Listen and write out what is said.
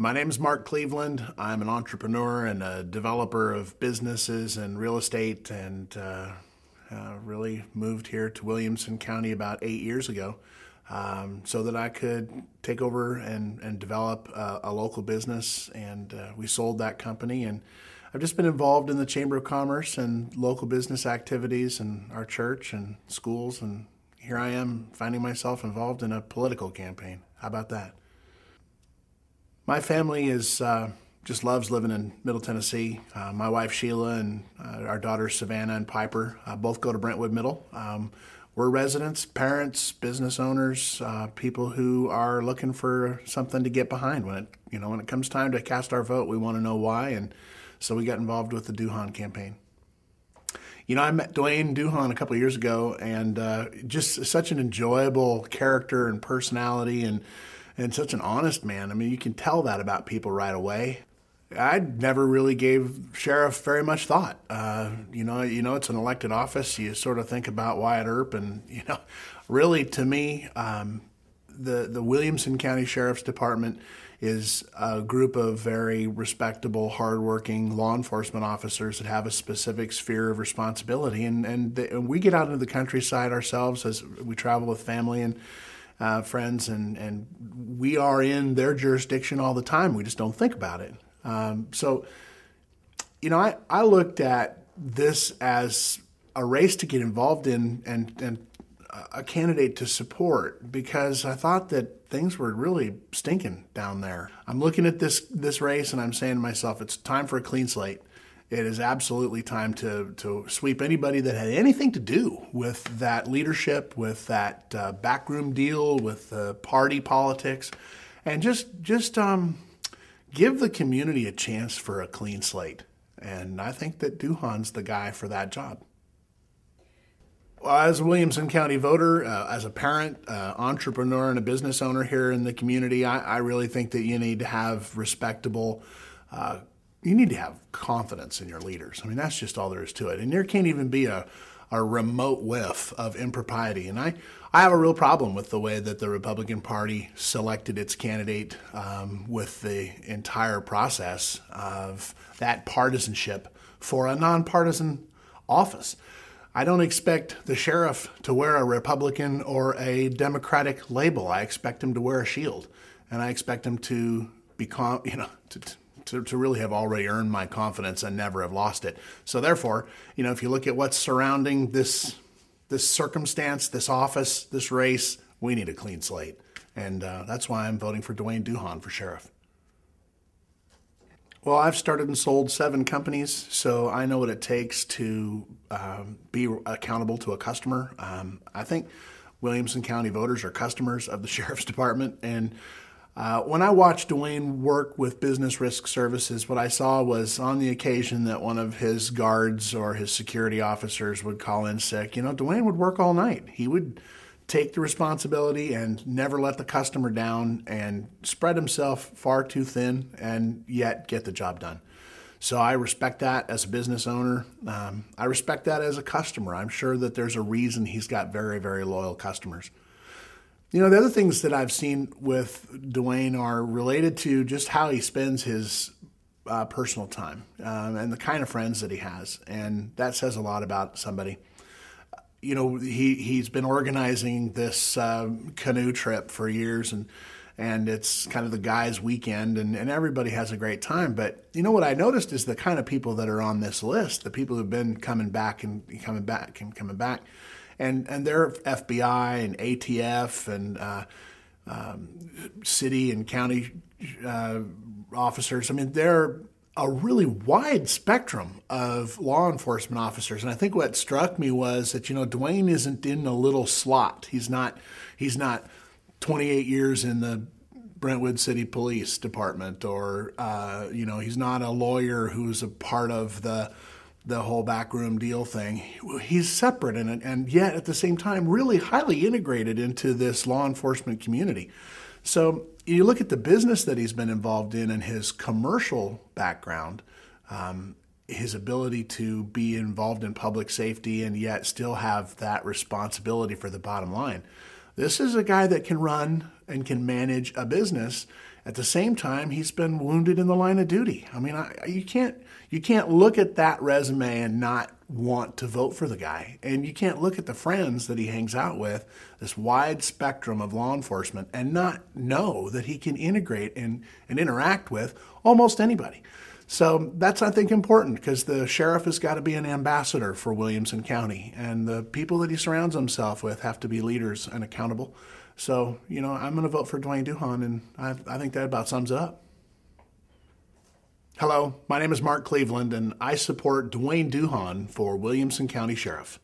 My name is Mark Cleveland. I'm an entrepreneur and a developer of businesses and real estate, and really moved here to Williamson County about 8 years ago so that I could take over and develop a local business. And we sold that company, and I've just been involved in the Chamber of Commerce and local business activities and our church and schools, and here I am finding myself involved in a political campaign. How about that? My family is just loves living in Middle Tennessee. My wife Sheila and our daughters Savannah and Piper both go to Brentwood Middle. We're residents, parents, business owners, people who are looking for something to get behind. When it comes time to cast our vote, we want to know why, and so we got involved with the Duhon campaign. I met Dwayne Duhon a couple of years ago, and just such an enjoyable character and personality, and such an honest man. I mean, you can tell that about people right away. I never really gave sheriff very much thought. It's an elected office. You sort of think about Wyatt Earp, and really to me, the Williamson County Sheriff's Department is a group of very respectable, hardworking law enforcement officers that have a specific sphere of responsibility, and we get out into the countryside ourselves as we travel with family and friends, and we are in their jurisdiction all the time. We just don't think about it. I looked at this as a race to get involved in and a candidate to support, because I thought that things were really stinking down there. I'm looking at this race and I'm saying to myself, it's time for a clean slate. It is absolutely time to sweep anybody that had anything to do with that leadership, with that backroom deal, with party politics, and just give the community a chance for a clean slate. And I think that Duhon's the guy for that job. Well, as a Williamson County voter, as a parent, entrepreneur, and a business owner here in the community, I really think that you need to have you need to have confidence in your leaders. I mean, that's just all there is to it. And there can't even be a remote whiff of impropriety. And I have a real problem with the way that the Republican Party selected its candidate with the entire process of that partisanship for a nonpartisan office. I don't expect the sheriff to wear a Republican or a Democratic label. I expect him to wear a shield, and I expect him to become, to really have already earned my confidence and never have lost it. So therefore, if you look at what's surrounding this circumstance, this office, this race, we need a clean slate. And that's why I'm voting for Dwayne Duhon for sheriff. Well, I've started and sold 7 companies, so I know what it takes to be accountable to a customer. I think Williamson County voters are customers of the Sheriff's Department, and when I watched Dwayne work with Business Risk Services, what I saw was on the occasion that one of his guards or his security officers would call in sick, Dwayne would work all night. He would take the responsibility and never let the customer down and spread himself far too thin and yet get the job done. So I respect that as a business owner. I respect that as a customer. I'm sure that there's a reason he's got very, very loyal customers. The other things that I've seen with Dwayne are related to just how he spends his personal time and the kind of friends that he has. And that says a lot about somebody. He's been organizing this canoe trip for years, and it's kind of the guys' weekend, and everybody has a great time. But what I noticed is the kind of people that are on this list, the people who've been coming back, and they're FBI and ATF and city and county officers. I mean, they're a really wide spectrum of law enforcement officers. And I think what struck me was that, Dwayne isn't in a little slot. He's not 28 years in the Brentwood City Police Department, or, he's not a lawyer who's a part of the whole backroom deal thing. He's separate and yet at the same time really highly integrated into this law enforcement community. So you look at the business that he's been involved in and his commercial background, his ability to be involved in public safety and yet still have that responsibility for the bottom line. This is a guy that can run and can manage a business At the same time, he's been wounded in the line of duty. I mean, you can't look at that resume and not want to vote for the guy. And you can't look at the friends that he hangs out with, this wide spectrum of law enforcement, and not know that he can integrate and interact with almost anybody. So that's, I think, important, because the sheriff has got to be an ambassador for Williamson County, and the people that he surrounds himself with have to be leaders and accountable. So, I'm going to vote for Dwayne Duhon, and I think that about sums it up. Hello, my name is Mark Cleveland, and I support Dwayne Duhon for Williamson County Sheriff.